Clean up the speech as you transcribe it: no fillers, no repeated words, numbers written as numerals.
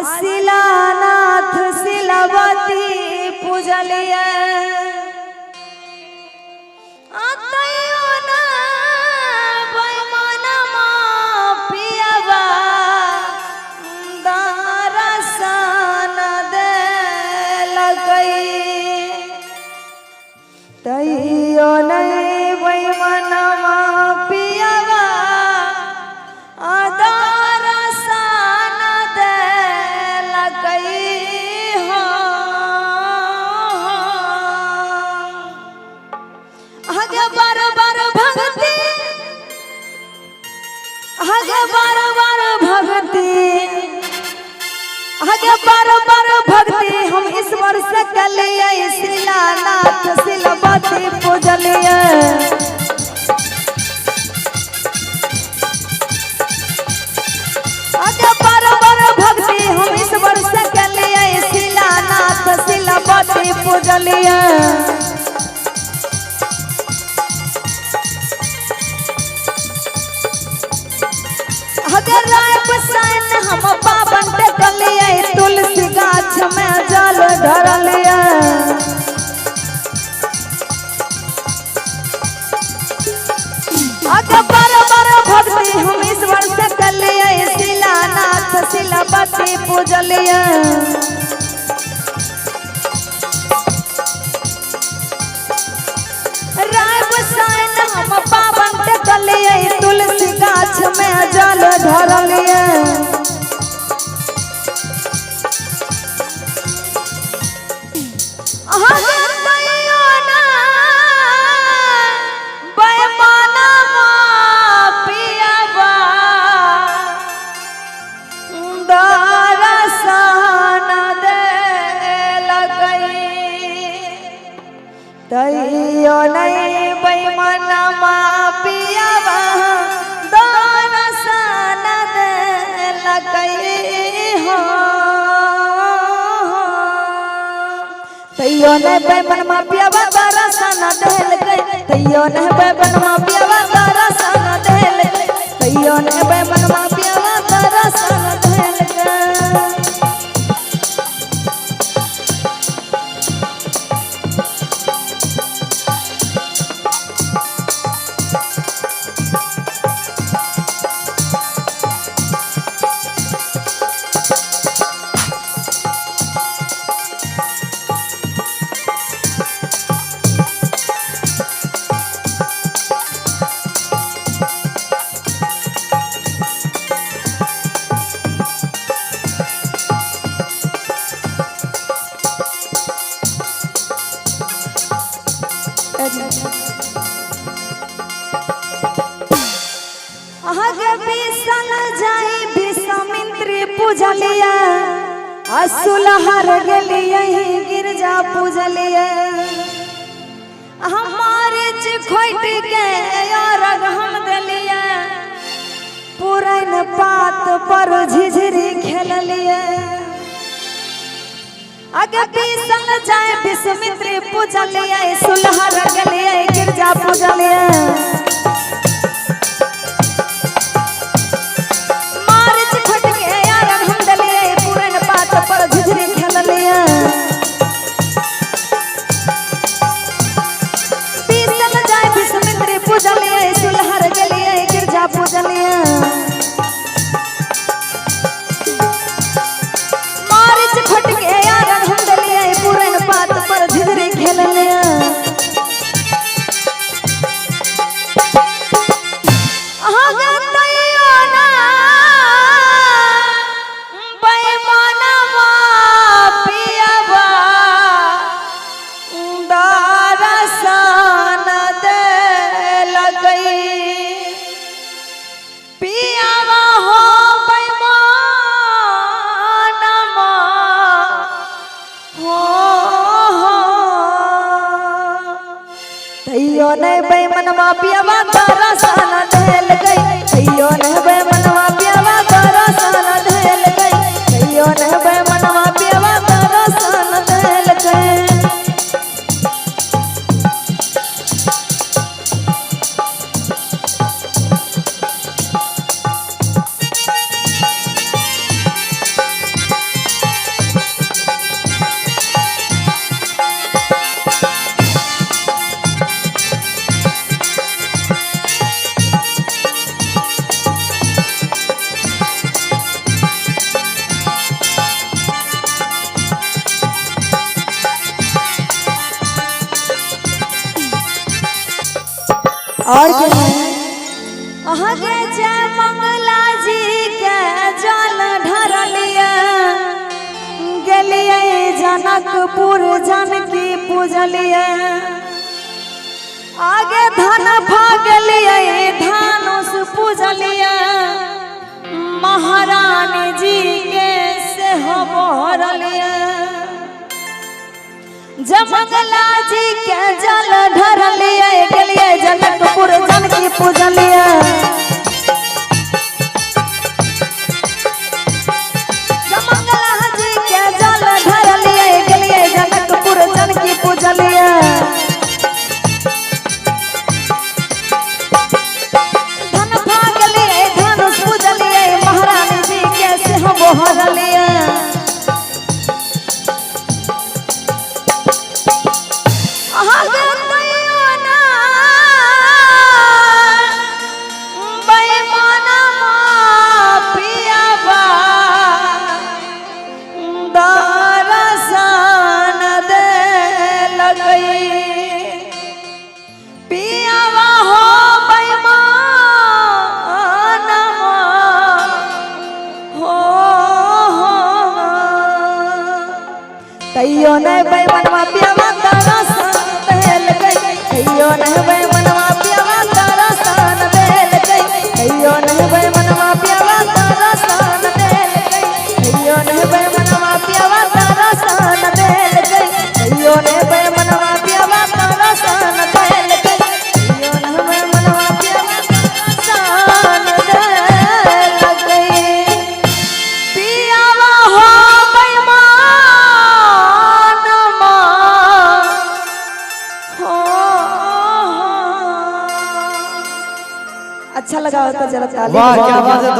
शिलानाथ शिलावती पूजलिया तैयो नहीं बैमनमा पियावा दरसन दे लगई हो आगे बार बार भक्ति आगे बार बार भक्ति आगे बार बार भक्ति हम ईश्वर से कलिए शिलानाथ शिलावती पूजलिए आगे बार बार भक्ति हम ईश्वर से कलिए शिलानाथ शिलावती पूजलिए अगर राय बसाइन हम पावन टेकलिए तुलसी गाछ में जल धरलिए अगर बार बार भक्ति हम ईश्वर से कलिए शिलानाथ शिलावती पूजलिए राय बसाइन हम पावन टेकलिए तुलसी गाछ में जल धरलिए तैयो नहीं बैमनमा पियावा दरसन दे लगई हो तैयो नहीं बैमनमा पियावा दरसन दे लगई तैयो नहीं बैमनमा पियावा दरसन दे लगई तैयो नहीं बैमनमा पियावा दरसन दे लगई आगे बिसल जाई विश्वामित्री पूजलिया असुलहर गेलिए गिरजा पूजलिए हमारे खोट के यारग हम दलिए पुरैन पात पर झिझरी खेललिए आगे बिसल जाए विश्वामित्री पूजलिए सुलहर गेलिए गिरजा पूजलिए तैयो नहीं बैमनमा पियावा दरसन दे लगई तैयो नहीं बैमनमा पियावा दरसन दे लगई तैयो नहीं बैमनमा पियावा दरसन दे लगई और क्या है अहगे जय मंगला जी के जल ढरलिया गेलिए जनकपुर जानकी पूजलिए आगे धन भागलिए धनुष पूजलिए महारानी जी के से भरलिए जमंगला जी के जल ढरलिए गेलिए जनकपुर जानकी पूजलिए जमंगला जी के जल ढरलिए गेलिए जनकपुर जानकी पूजलिए धन भागलिए धनुष पूजलिए महारानी जी के से भरलिए कहियो नहीं बेमनवा पियावा तारा सान दहल गई कहियो नहीं बेमनवा पियावा तारा सान दहल गई कहियो नहीं बेमनवा पियावा तारा सान दहल गई कहियो नहीं बेमनवा पियावा तारा सान दहल गई कहियो नहीं बेमनवा पियावा तारा सान दहल गई कहियो नहीं बेमनवा पियावा तारा सान दहल गई पियावा हो अच्छा लगा हो तो जरा ताली। वाह क्या बात है।